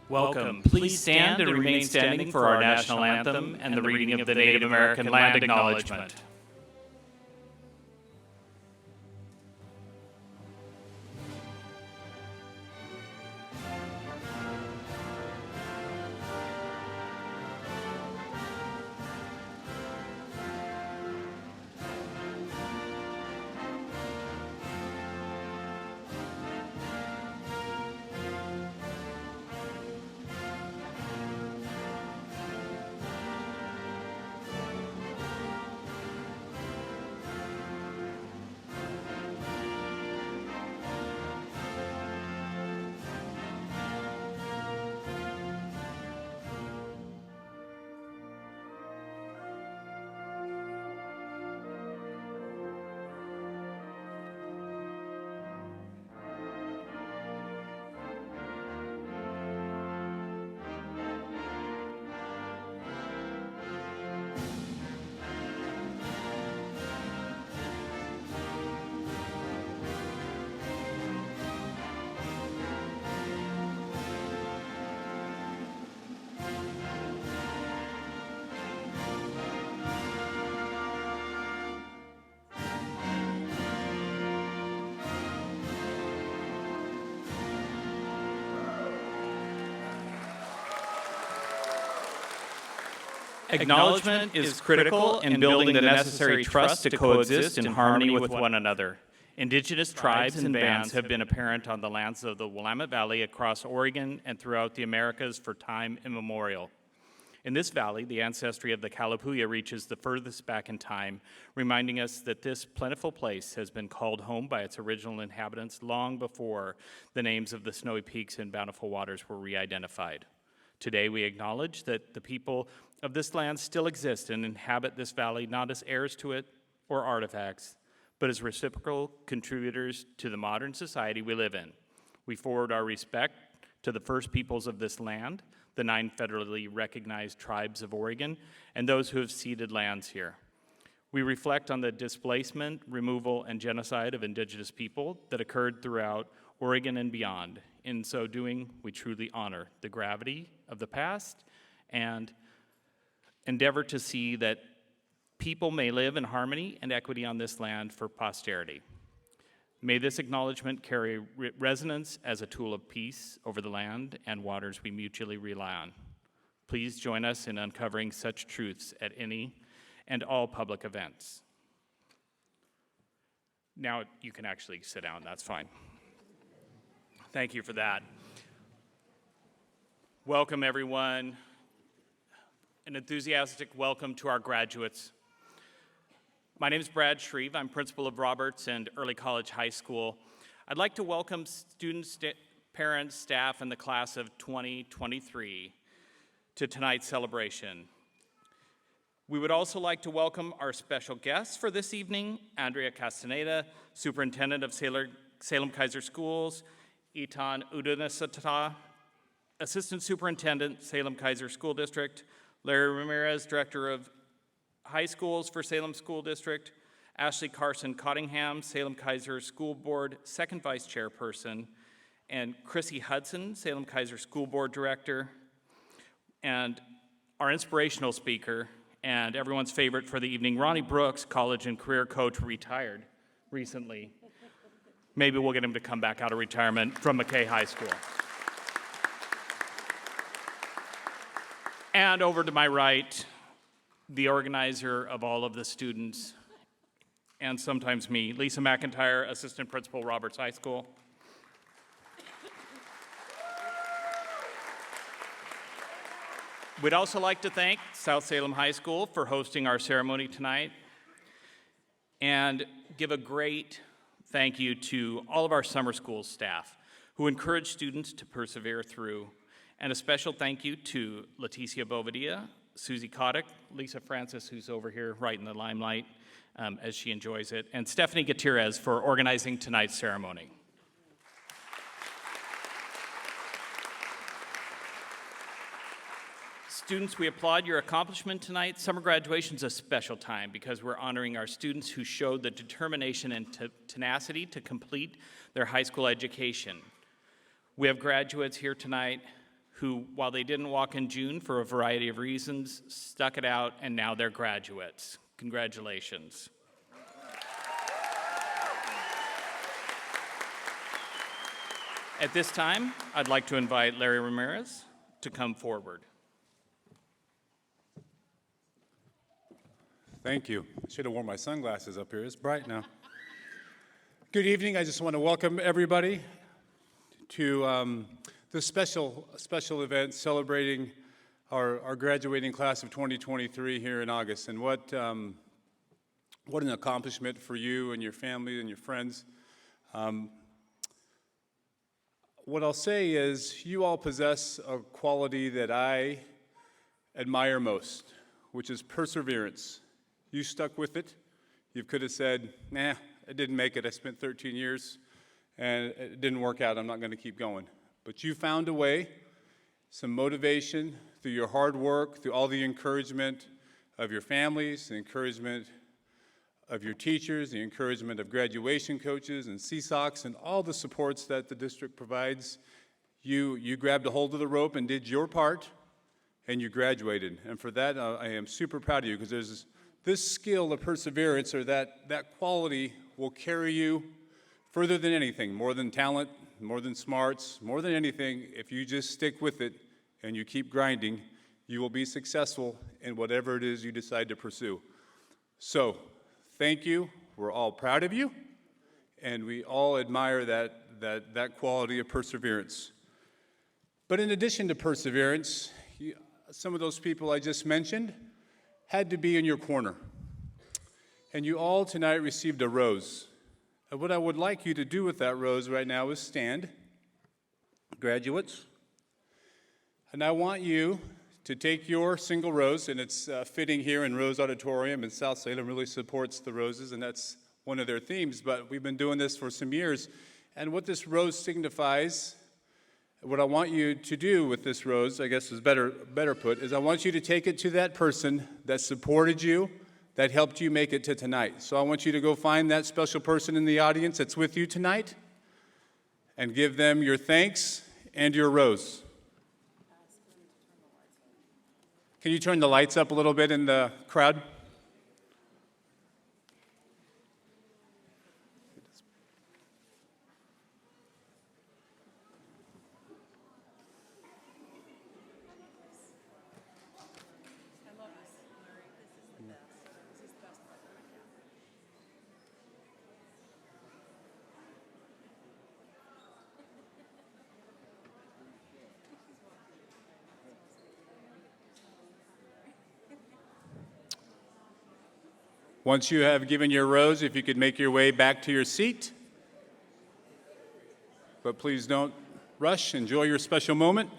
Welcome. Please stand and remain standing for our national anthem and the reading of the Native American Land Acknowledgement. Acknowledgement is critical in building the necessary trust to coexist in harmony with one another. Indigenous tribes and bands have been apparent on the lands of the Willamette Valley across Oregon and throughout the Americas for time immemorial. In this valley, the ancestry of the Kalapuya reaches the furthest back in time, reminding us that this plentiful place has been called home by its original inhabitants long before the names of the snowy peaks and bountiful waters were re-identified. Today, we acknowledge that the people of this land still exist and inhabit this valley not as heirs to it or artifacts, but as reciprocal contributors to the modern society we live in. We forward our respect to the first peoples of this land, the 9 federally recognized tribes of Oregon, and those who have ceded lands here. We reflect on the displacement, removal, and genocide of Indigenous people that occurred throughout Oregon and beyond. In so doing, we truly honor the gravity of the past and endeavor to see that people may live in harmony and equity on this land for posterity. May this acknowledgement carry resonance as a tool of peace over the land and waters we mutually rely on. Please join us in uncovering such truths at any and all public events. Now you can actually sit down, that's fine. Thank you for that. Welcome, everyone. An enthusiastic welcome to our graduates. My name is Brad Shreve. I'm principal of Roberts and Early College High School. I'd like to welcome students, parents, staff, and the class of 2023 to tonight's celebration. We would also like to welcome our special guests for this evening, Andrea Castaneda, Superintendent of Salem-Keizer Schools, Itan Udunasata, Assistant Superintendent, Salem-Keizer School District, Larry Ramirez, Director of High Schools for Salem School District, Ashley Carson Cottingham, Salem-Keizer School Board Second Vice Chairperson, and Chrissy Hudson, Salem-Keizer School Board Director, and our inspirational speaker and everyone's favorite for the evening, Ronnie Brooks, college and career coach, retired recently. Maybe we'll get him to come back out of retirement from McKay High School. And over to my right, the organizer of all of the students, and sometimes me, Lisa McIntyre, Assistant Principal, Roberts High School. We'd also like to thank South Salem High School for hosting our ceremony tonight, and give a great thank you to all of our summer school staff who encourage students to persevere through, and a special thank you to Leticia Bovadilla, Susie Kotick, Lisa Francis, who's over here right in the limelight as she enjoys it, and Stephanie Gutierrez for organizing tonight's ceremony. Students, we applaud your accomplishment tonight. Summer graduation is a special time because we're honoring our students who showed the determination and tenacity to complete their high school education. We have graduates here tonight who, while they didn't walk in June for a variety of reasons, stuck it out, and now they're graduates. Congratulations. At this time, I'd like to invite Larry Ramirez to come forward. Thank you. I should have worn my sunglasses up here. It's bright now. Good evening. I just want to welcome everybody to this special event celebrating our graduating class of 2023 here in August. And what an accomplishment for you and your family and your friends. What I'll say is you all possess a quality that I admire most, which is perseverance. You stuck with it. You could have said, nah, I didn't make it. I spent 13 years and it didn't work out. I'm not going to keep going. But you found a way, some motivation through your hard work, through all the encouragement of your families, the encouragement of your teachers, the encouragement of graduation coaches and CSOCs and all the supports that the district provides. You grabbed a hold of the rope and did your part, and you graduated. And for that, I am super proud of you, because there's this skill of perseverance, or that quality, will carry you further than anything, more than talent, more than smarts, more than anything. If you just stick with it and you keep grinding, you will be successful in whatever it is you decide to pursue. So, thank you. We're all proud of you, and we all admire that quality of perseverance. But in addition to perseverance, some of those people I just mentioned had to be in your corner. And you all tonight received a rose. And what I would like you to do with that rose right now is stand, graduates. And I want you to take your single rose, and it's fitting here in Rose Auditorium, and South Salem really supports the roses, and that's one of their themes, but we've been doing this for some years. And what this rose signifies, what I want you to do with this rose, I guess is better put, is I want you to take it to that person that supported you, that helped you make it to tonight. So I want you to go find that special person in the audience that's with you tonight and give them your thanks and your rose. Can you turn the lights up a little bit in the crowd? Once you have given your rose, if you could make your way back to your seat. But please don't rush. Enjoy your special moment.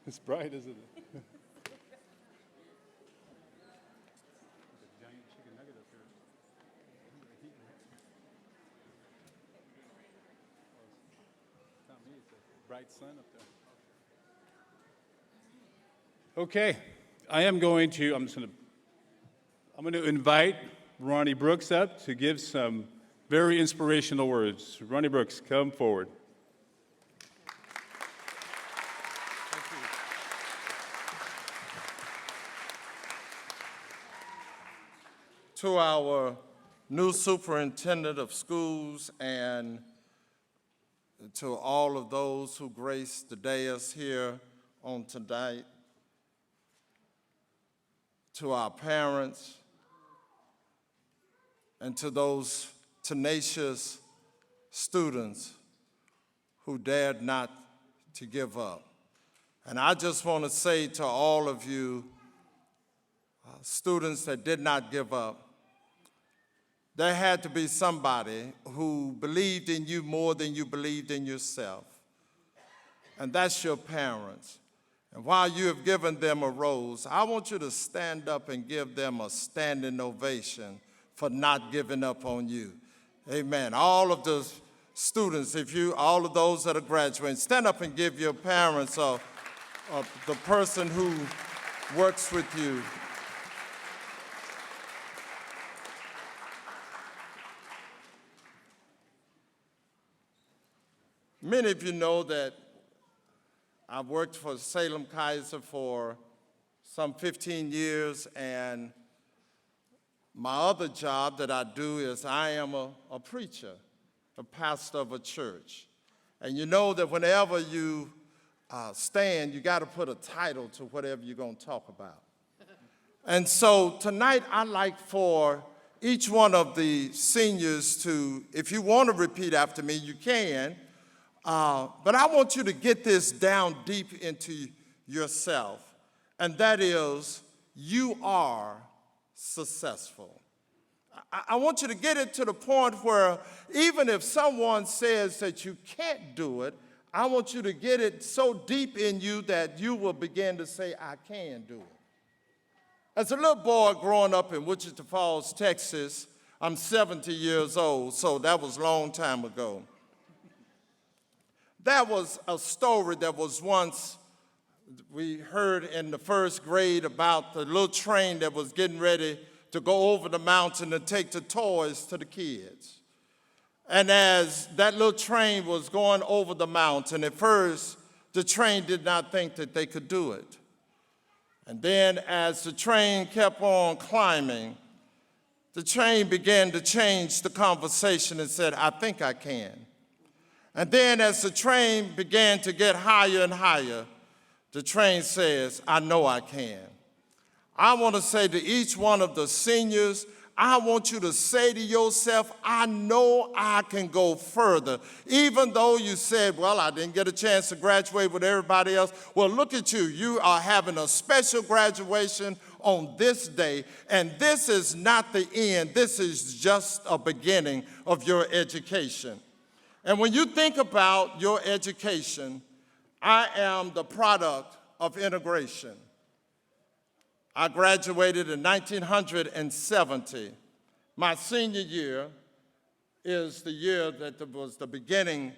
It's bright, isn't it? Giant chicken nugget up here. It's not me, it's a bright sun up there. Okay, I'm going to invite Ronnie Brooks up to give some very inspirational words. Ronnie Brooks, come forward. To our new superintendent of schools and to all of those who graced the dais here on tonight, to our parents, and to those tenacious students who dared not to give up. And I just want to say to all of you, students that did not give up, there had to be somebody who believed in you more than you believed in yourself. And that's your parents. And while you have given them a rose, I want you to stand up and give them a standing ovation for not giving up on you. Amen. All of the students, all of those that are graduating, stand up and give your parents the person who works with you. Many of you know that I've worked for Salem-Keizer for some 15 years, and my other job that I do is I am a preacher, a pastor of a church. And you know that whenever you stand, you got to put a title to whatever you're going to talk about. And so tonight I'd like for each one of the seniors to, if you want to repeat after me, you can. But I want you to get this down deep into yourself, and that is, you are successful. I want you to get it to the point where even if someone says that you can't do it, I want you to get it so deep in you that you will begin to say, I can do it. As a little boy growing up in Wichita Falls, Texas, I'm 70 years old, so that was a long time ago. That was a story that was once, we heard in the first grade about the little train that was getting ready to go over the mountain to take the toys to the kids. And as that little train was going over the mountain, at first, the train did not think that they could do it. And then as the train kept on climbing, the train began to change the conversation and said, I think I can. And then as the train began to get higher and higher, the train says, I know I can. I want to say to each one of the seniors, I want you to say to yourself, I know I can go further. Even though you said, well, I didn't get a chance to graduate with everybody else. Well, look at you. You are having a special graduation on this day, and this is not the end. This is just a beginning of your education. And when you think about your education, I am the product of integration. I graduated in 1970. My senior year is the year that was the beginning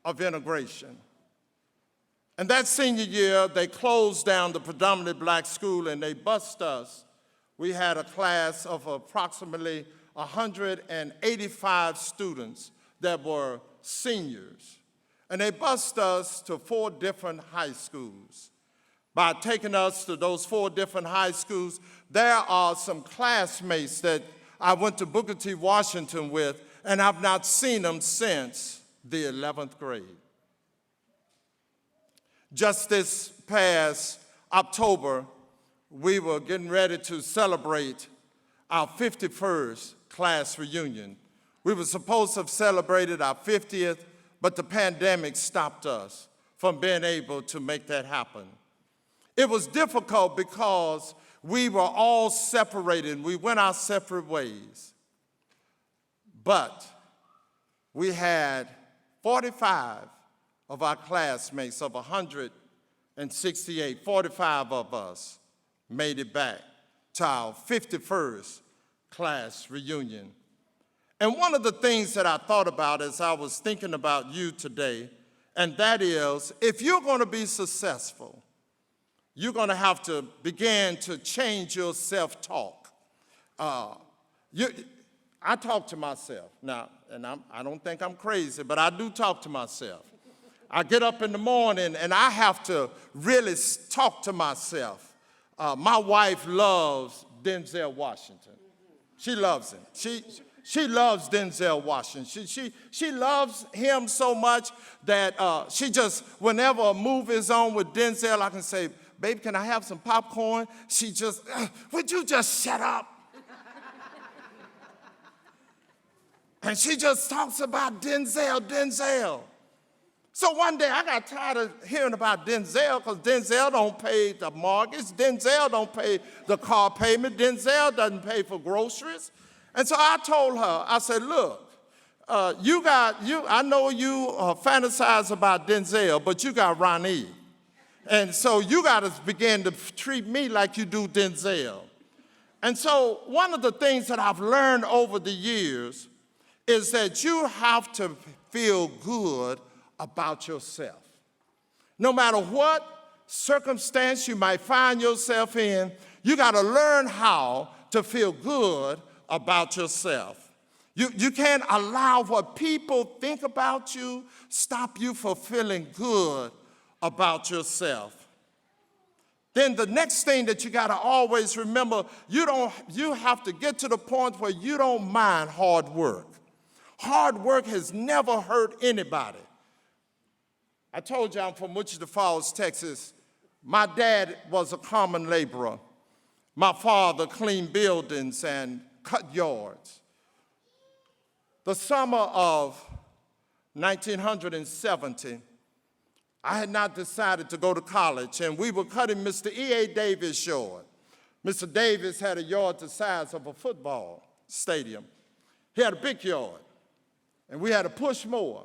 of integration. And that senior year, they closed down the predominantly black school and they bused us. We had a class of approximately 185 students that were seniors. And they bused us to 4 different high schools. By taking us to those 4 different high schools, there are some classmates that I went to Booker T. Washington with, and I've not seen them since the 11th grade. Just this past October, we were getting ready to celebrate our 51st class reunion. We were supposed to have celebrated our 50th, but the pandemic stopped us from being able to make that happen. It was difficult because we were all separated. We went our separate ways. But we had 45 of our classmates of 168, 45 of us made it back to our 51st class reunion. And one of the things that I thought about as I was thinking about you today, and that is, if you're going to be successful, you're going to have to begin to change your self-talk. I talk to myself now, and I don't think I'm crazy, but I do talk to myself. I get up in the morning, and I have to really talk to myself. My wife loves Denzel Washington. She loves him. She loves Denzel Washington. She loves him so much that she just, whenever a movie is on with Denzel, I can say, baby, can I have some popcorn? She just, would you just shut up? And she just talks about Denzel. So one day I got tired of hearing about Denzel because Denzel don't pay the mortgage. Denzel don't pay the car payment. Denzel doesn't pay for groceries. And so I told her, I said, look, I know you fantasize about Denzel, but you got Ronnie. And so you got to begin to treat me like you do Denzel. And so one of the things that I've learned over the years is that you have to feel good about yourself. No matter what circumstance you might find yourself in, you got to learn how to feel good about yourself. You can't allow what people think about you stop you from feeling good about yourself. Then the next thing that you got to always remember, you have to get to the point where you don't mind hard work. Hard work has never hurt anybody. I told you I'm from Wichita Falls, Texas. My dad was a common laborer. My father cleaned buildings and cut yards. The summer of 1970, I had not decided to go to college, and we were cutting Mr. E.A. Davis' yard. Mr. Davis had a yard the size of a football stadium. He had a big yard, and we had a push mower.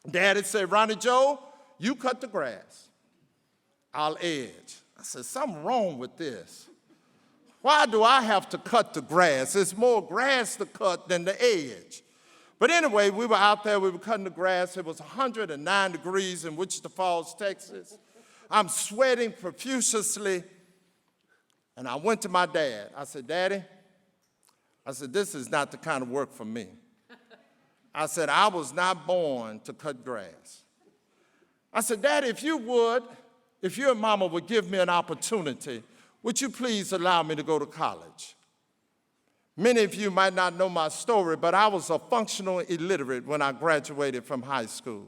Daddy said, Ronnie Joe, you cut the grass. I'll edge. I said, something wrong with this. Why do I have to cut the grass? There's more grass to cut than the edge. But anyway, we were out there, we were cutting the grass. It was 109 degrees in Wichita Falls, Texas. I'm sweating profusely. And I went to my dad. I said, Daddy, this is not the kind of work for me. I said, I was not born to cut grass. I said, Daddy, if you and Mama would give me an opportunity, would you please allow me to go to college? Many of you might not know my story, but I was a functional illiterate when I graduated from high school.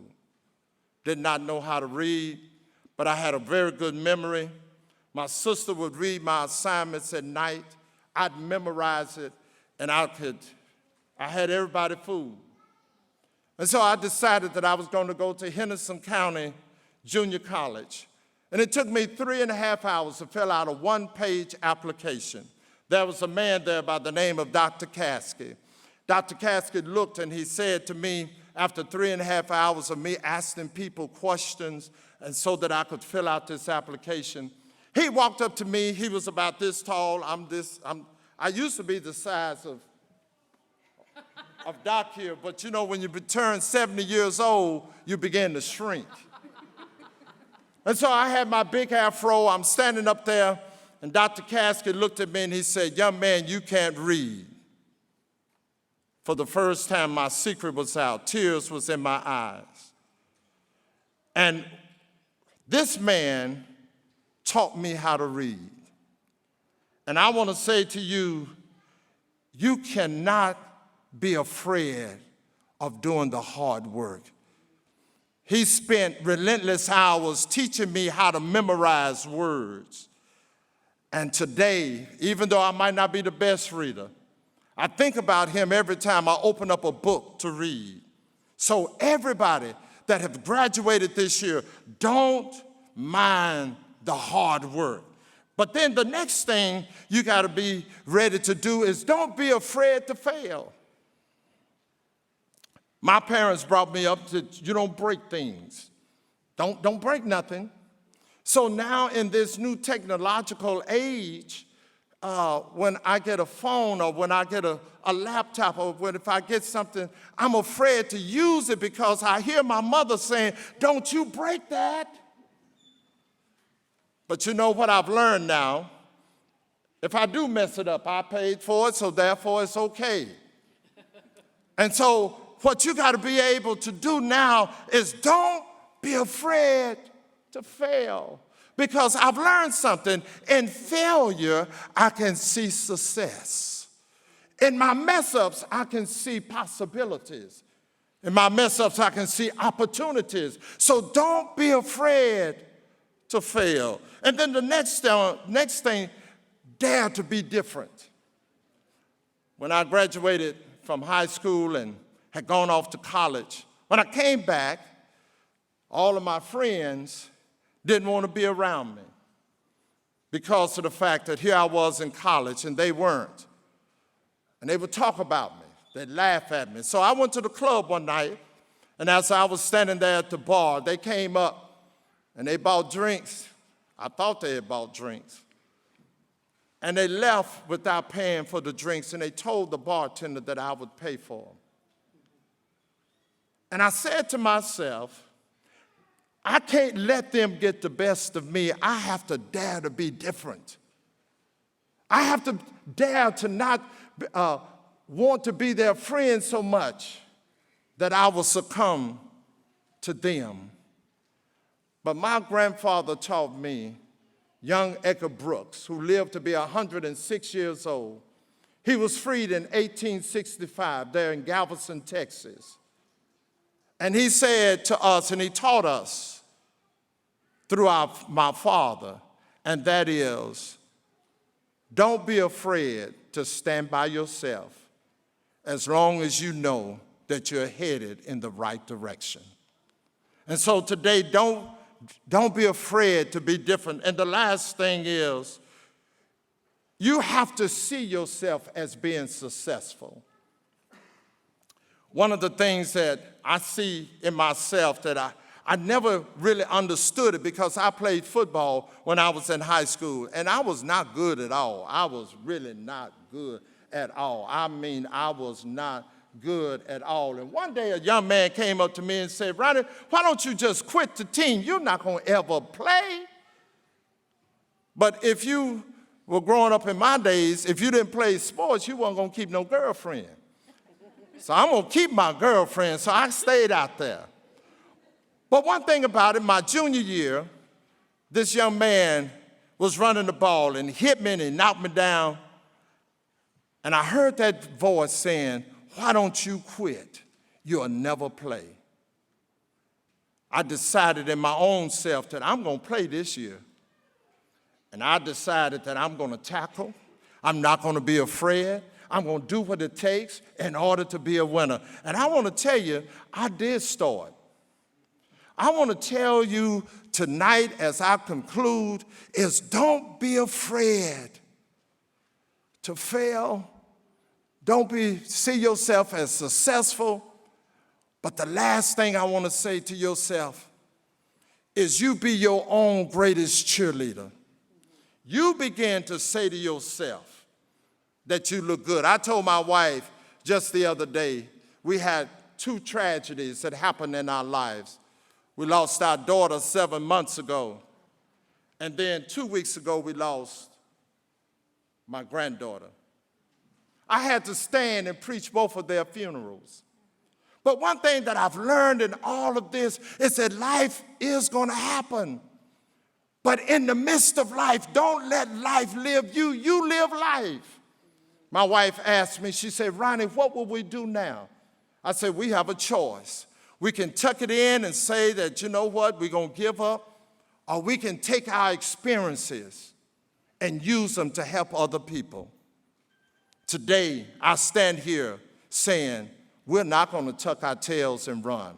Did not know how to read, but I had a very good memory. My sister would read my assignments at night. I'd memorize it, and I had everybody fooled. And so I decided that I was going to go to Henderson County Junior College. And it took me 3.5 hours to fill out a one-page application. There was a man there by the name of Dr. Caskey. Dr. Caskey looked and he said to me, after 3.5 hours of me asking people questions and so that I could fill out this application, he walked up to me. He was about this tall. I used to be the size of Doc here, but you know, when you turn 70 years old, you begin to shrink. And so I had my big afro. I'm standing up there. And Dr. Caskey looked at me and he said, young man, you can't read. For the first time, my secret was out. Tears was in my eyes. And this man taught me how to read. And I want to say to you, you cannot be afraid of doing the hard work. He spent relentless hours teaching me how to memorize words. And today, even though I might not be the best reader, I think about him every time I open up a book to read. So everybody that have graduated this year, don't mind the hard work. But then the next thing you got to be ready to do is don't be afraid to fail. My parents brought me up to, you don't break things. Don't break nothing. So now in this new technological age, when I get a phone or when I get a laptop or if I get something, I'm afraid to use it because I hear my mother saying, don't you break that. But you know what I've learned now? If I do mess it up, I paid for it, so therefore it's okay. And so what you got to be able to do now is don't be afraid to fail. Because I've learned something. In failure, I can see success. In my mess-ups, I can see possibilities. In my mess-ups, I can see opportunities. So don't be afraid to fail. And then the next thing, dare to be different. When I graduated from high school and had gone off to college, when I came back, all of my friends didn't want to be around me because of the fact that here I was in college and they weren't. and they would talk about me. They'd laugh at me. So I went to the club one night, and as I was standing there at the bar, they came up and they bought drinks. I thought they had bought drinks. And they left without paying for the drinks, and they told the bartender that I would pay for them. And I said to myself, I can't let them get the best of me. I have to dare to be different. I have to dare to not want to be their friend so much that I will succumb to them. But my grandfather taught me, young Edgar Brooks, who lived to be 106 years old. He was freed in 1865 there in Galveston, Texas. And he said to us, and he taught us through my father, and that is, don't be afraid to stand by yourself as long as you know that you're headed in the right direction. And so today, don't be afraid to be different. And the last thing is, you have to see yourself as being successful. One of the things that I see in myself that I never really understood it, because I played football when I was in high school, and I was not good at all. I was really not good at all. I mean, I was not good at all. And one day a young man came up to me and said, Ronnie, why don't you just quit the team? You're not going to ever play. But if you were growing up in my days, if you didn't play sports, you weren't going to keep no girlfriend. So I'm going to keep my girlfriend, so I stayed out there. But one thing about it, my junior year, this young man was running the ball and hit me and he knocked me down. And I heard that voice saying, why don't you quit? You'll never play. I decided in my own self that I'm going to play this year. And I decided that I'm going to tackle. I'm not going to be afraid. I'm going to do what it takes in order to be a winner. And I want to tell you, I did start. I want to tell you tonight as I conclude is don't be afraid to fail. Don't see yourself as successful. But the last thing I want to say to yourself is you be your own greatest cheerleader. You begin to say to yourself that you look good. I told my wife just the other day, we had 2 tragedies that happened in our lives. We lost our daughter 7 months ago. And then 2 weeks ago, we lost my granddaughter. I had to stand and preach both of their funerals. But one thing that I've learned in all of this is that life is going to happen. But in the midst of life, don't let life live you. You live life. My wife asked me, she said, Ronnie, what will we do now? I said, we have a choice. We can tuck it in and say that, you know what, we're going to give up, or we can take our experiences and use them to help other people. Today, I stand here saying we're not going to tuck our tails and run.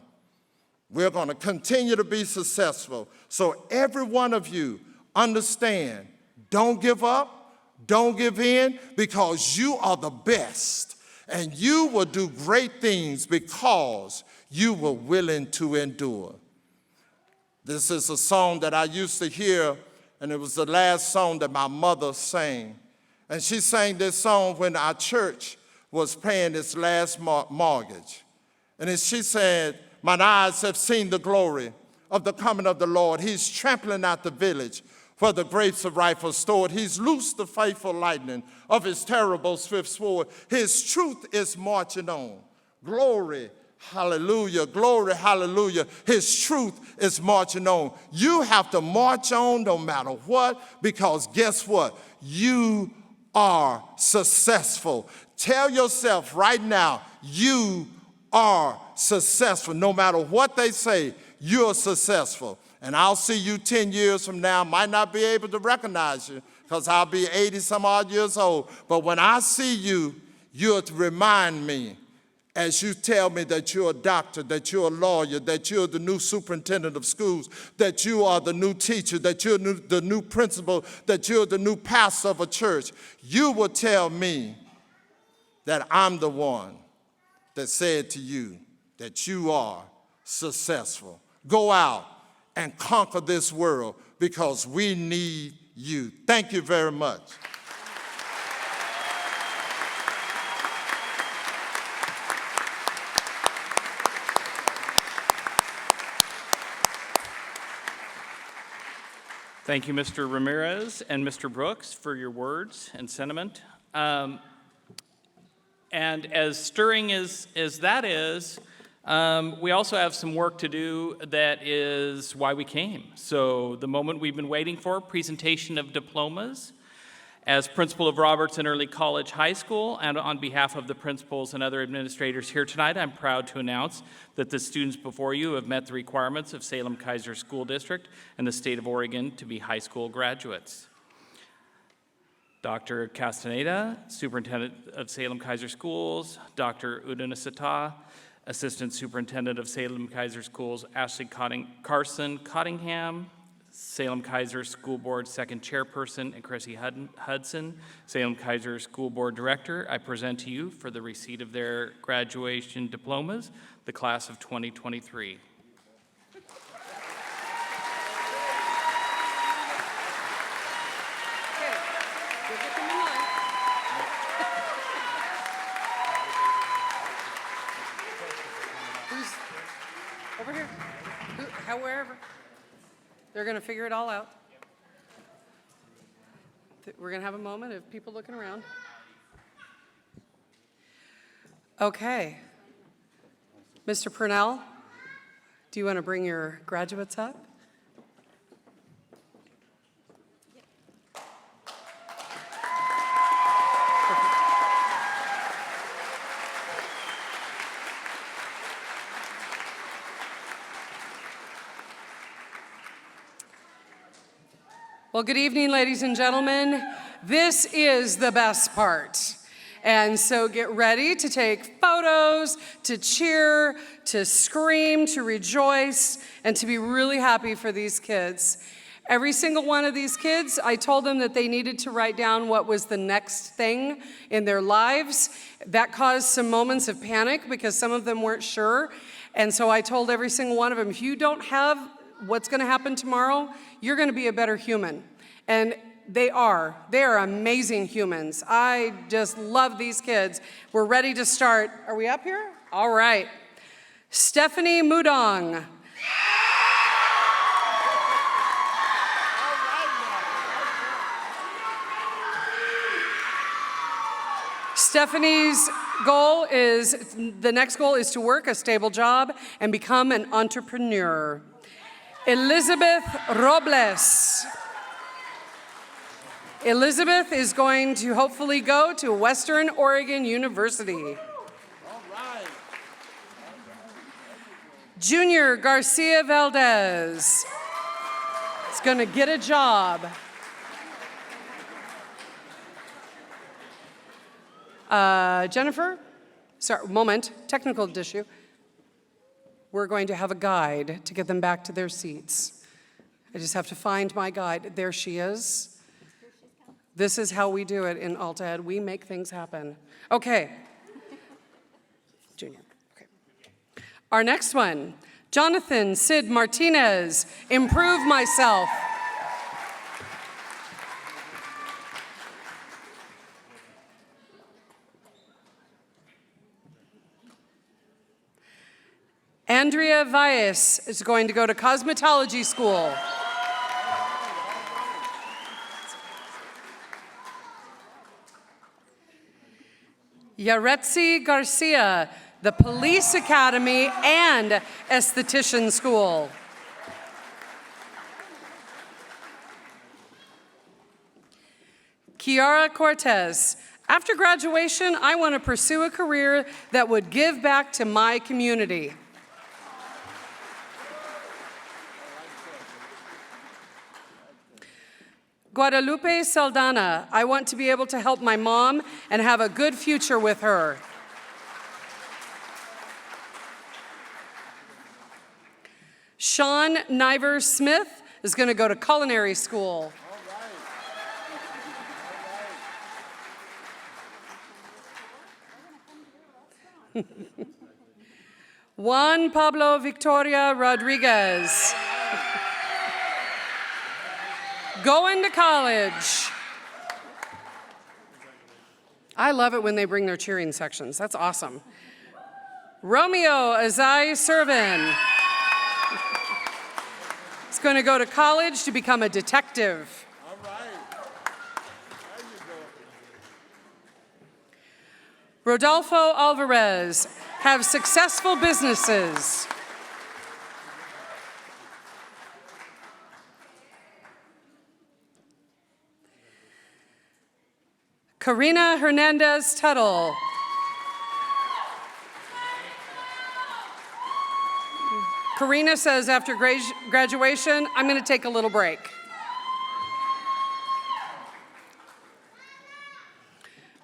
We're going to continue to be successful. So every one of you understand, don't give up, don't give in, because you are the best. And you will do great things because you were willing to endure. This is a song that I used to hear, and it was the last song that my mother sang. And she sang this song when our church was paying its last mortgage. And then she said, mine eyes have seen the glory of the coming of the Lord. He's trampling out the village where the grapes of life are stored. He's loosed the faithful lightning of his terrible swift sword. His truth is marching on. Glory, hallelujah, glory, hallelujah. His truth is marching on. You have to march on no matter what, because guess what? You are successful. Tell yourself right now, you are successful. No matter what they say, you're successful. And I'll see you 10 years from now. Might not be able to recognize you because I'll be 80 some odd years old. But when I see you, you'll remind me as you tell me that you're a doctor, that you're a lawyer, that you're the new superintendent of schools, that you are the new teacher, that you're the new principal, that you're the new pastor of a church. You will tell me that I'm the one that said to you that you are successful. Go out and conquer this world because we need you. Thank you very much. Thank you, Mr. Ramirez and Mr. Brooks, for your words and sentiment. And as stirring as that is, we also have some work to do that is why we came. So the moment we've been waiting for, presentation of diplomas. As principal of Robertson Early College High School, and on behalf of the principals and other administrators here tonight, I'm proud to announce that the students before you have met the requirements of Salem-Keizer School District and the state of Oregon to be high school graduates. Dr. Castaneda, Superintendent of Salem-Keizer Schools, Dr. Udinasata, Assistant Superintendent of Salem-Keizer Schools, Ashley Carson Cottingham, Salem-Keizer School Board Second Chairperson, and Chrissy Hudson, Salem-Keizer School Board Director, I present to you for the receipt of their graduation diplomas, the class of 2023. Who's over here? Wherever. They're going to figure it all out. We're going to have a moment of people looking around. Okay. Mr. Purnell, do you want to bring your graduates up? Well, good evening, ladies and gentlemen. This is the best part. And so get ready to take photos, to cheer, to scream, to rejoice, and to be really happy for these kids. Every single one of these kids, I told them that they needed to write down what was the next thing in their lives. That caused some moments of panic because some of them weren't sure. And so I told every single one of them, if you don't have what's going to happen tomorrow, you're going to be a better human. And they are amazing humans. I just love these kids. We're ready to start. Are we up here? All right. Stephanie Mudong. Stephanie's the next goal is to work a stable job and become an entrepreneur. Elizabeth Robles. Elizabeth is going to hopefully go to Western Oregon University. All right. Junior Garcia Valdez is going to get a job. Jennifer, sorry, moment, technical issue. We're going to have a guide to get them back to their seats. I just have to find my guide. There she is. This is how we do it in Alta Ed. We make things happen. Okay. Junior. Okay. Our next one, Jonathan Sid Martinez, Improve Myself. Andrea Valles is going to go to cosmetology school. Yaretsi Garcia, the Police Academy and Esthetician School. Kiara Cortez, after graduation, I want to pursue a career that would give back to my community. Guadalupe Saldana, I want to be able to help my mom and have a good future with her. Sean Niver Smith is going to go to culinary school. Juan Pablo Victoria Rodriguez. Going to college. I love it when they bring their cheering sections. That's awesome. Romeo Azai Servin. He's going to go to college to become a detective. All right. There you go. Rodolfo Alvarez. Have successful businesses. Karina Hernandez Tuttle. Karina says after graduation, I'm going to take a little break.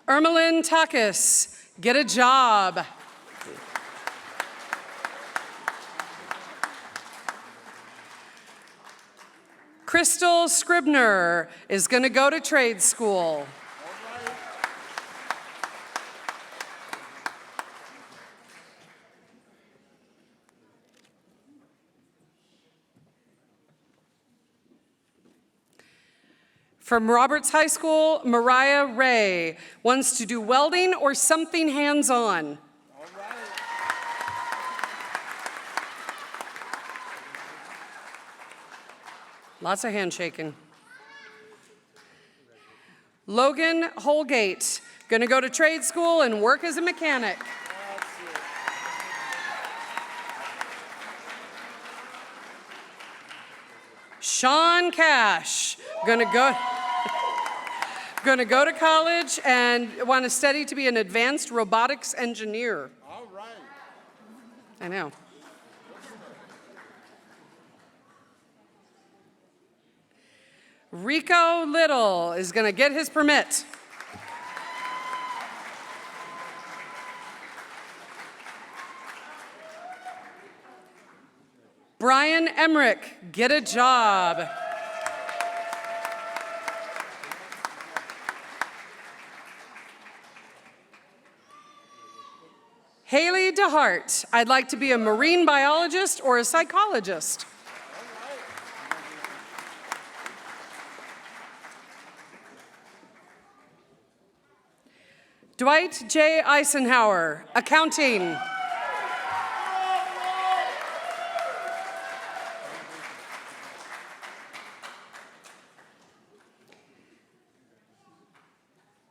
Ermeline Takis, get a job. Crystal Scribner is going to go to trade school. From Roberts High School, Mariah Ray wants to do welding or something hands-on. All right. Lots of handshaking. Logan Holgate, gonna go to trade school and work as a mechanic. Sean Cash, gonna go to college and want to study to be an advanced robotics engineer. All right. I know. Rico Little is going to get his permit. Brian Emmerich, get a job. Haley DeHart, I'd like to be a marine biologist or a psychologist. Dwight J. Eisenhower, accounting.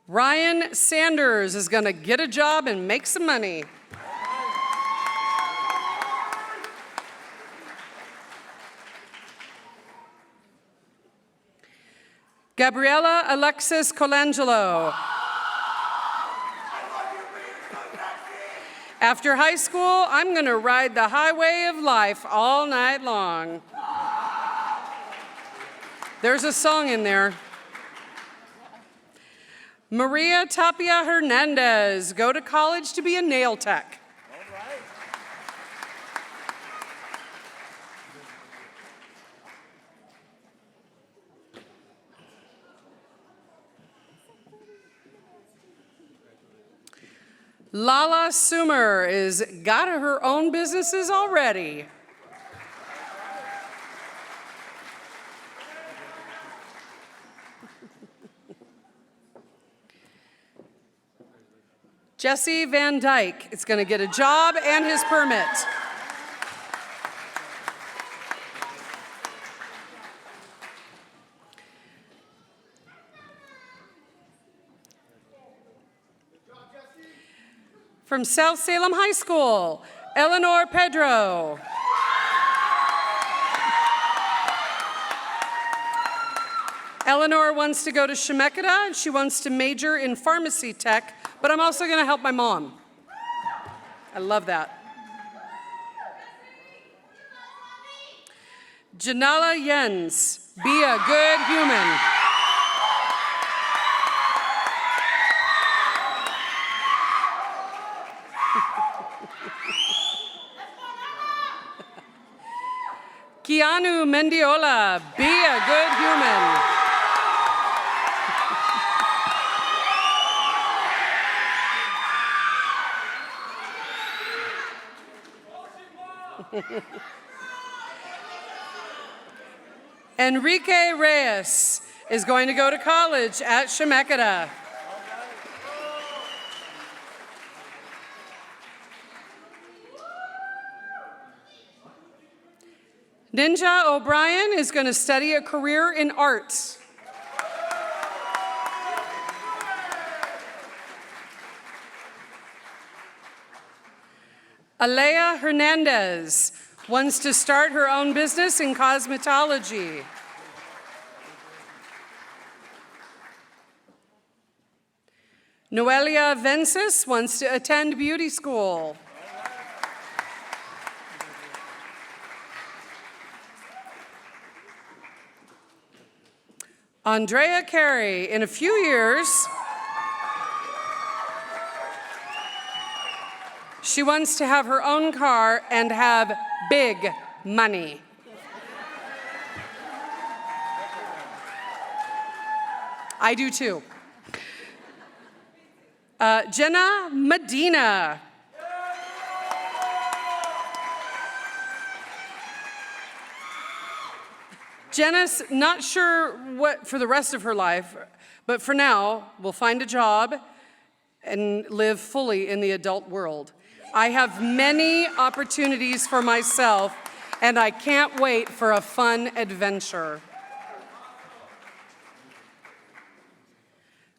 Ryan Sanders is going to get a job and make some money. Gabriella Alexis Colangelo. After high school, I'm going to ride the highway of life all night long. There's a song in there. Maria Tapia Hernandez, go to college to be a nail tech. All right. Lala Sumer is got her own businesses already. Jesse Van Dyke is going to get a job and his permit. From South Salem High School, Eleanor Pedro. Eleanor wants to go to Chemeketa and she wants to major in pharmacy tech, but I'm also going to help my mom. I love that. Janala Jens, be a good human. Keanu Mendiola, be a good human. Enrique Reyes is going to go to college at Chemeketa. Ninja O'Brien is going to study a career in art. Alea Hernandez wants to start her own business in cosmetology. Noelia Vences wants to attend beauty school. Andrea Carey, in a few years, she wants to have her own car and have big money. I do too. Jenna Medina. Jenna's not sure what for the rest of her life, but for now, will find a job and live fully in the adult world. I have many opportunities for myself, and I can't wait for a fun adventure.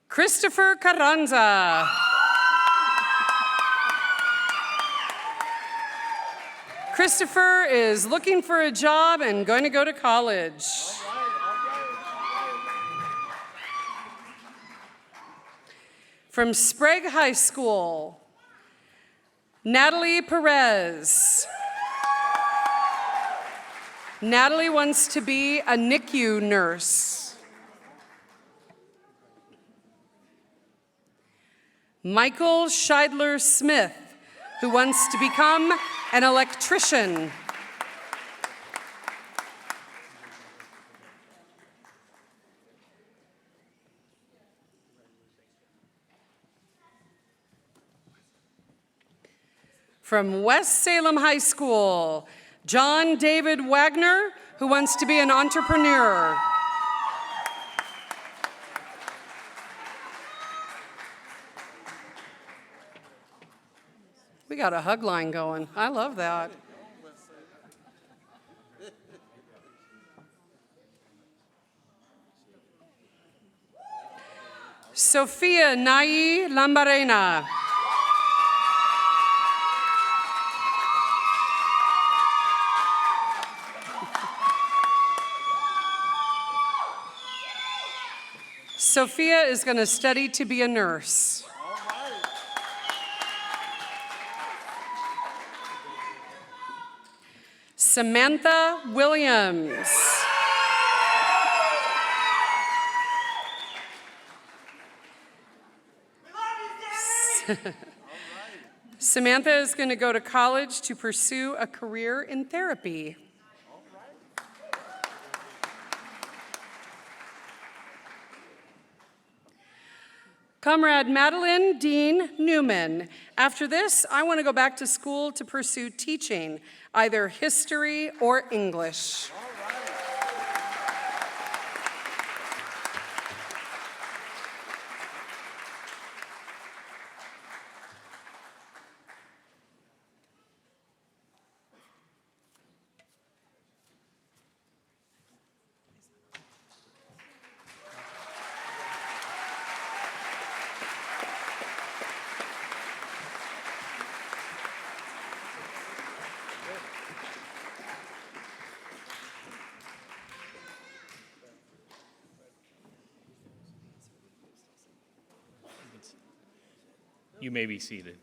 Christopher Carranza. Christopher is looking for a job and going to go to college. From Sprague High School, Natalie Perez. Natalie wants to be a NICU nurse. Michael Scheidler Smith, who wants to become an electrician. From West Salem High School, John David Wagner, who wants to be an entrepreneur. We got a hug line going. I love that. Sofia Nayi Lambarena. Sophia is going to study to be a nurse. Samantha Williams. Samantha is going to go to college to pursue a career in therapy. Comrade Madeline Dean Newman. After this, I want to go back to school to pursue teaching, either history or English. You may be seated.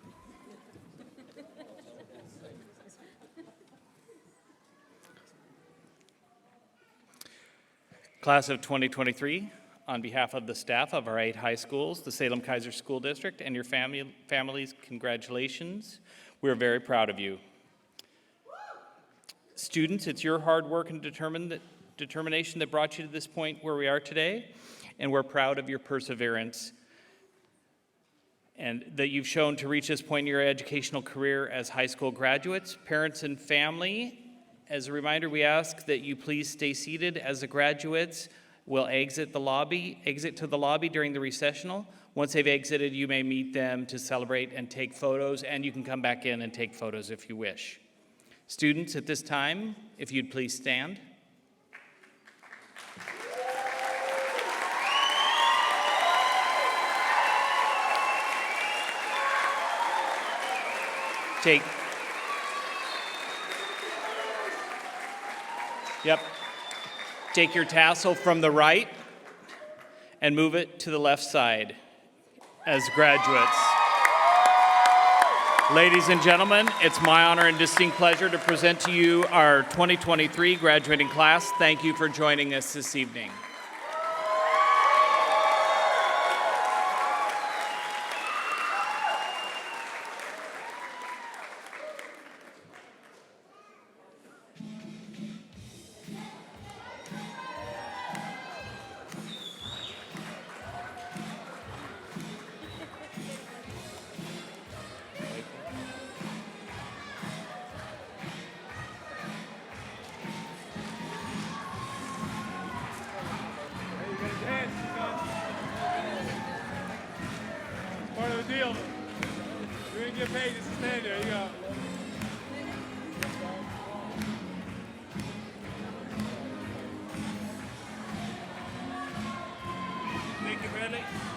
Class of 2023, on behalf of the staff of our 8 high schools, the Salem-Keizer School District, and your families, congratulations. We're very proud of you. Students, it's your hard work and determination that brought you to this point where we are today, and we're proud of your perseverance and that you've shown to reach this point in your educational career as high school graduates. Parents and family, as a reminder, we ask that you please stay seated as the graduates will exit to the lobby during the recessional. Once they've exited, you may meet them to celebrate and take photos, and you can come back in and take photos if you wish. Students, at this time, if you'd please stand. Take your tassel from the right and move it to the left side as graduates. Ladies and gentlemen, it's my honor and distinct pleasure to present to you our 2023 graduating class. Thank you for joining us this evening. Part of the deal. You're gonna get paid just to stand there. You go. Thank you, Bradley.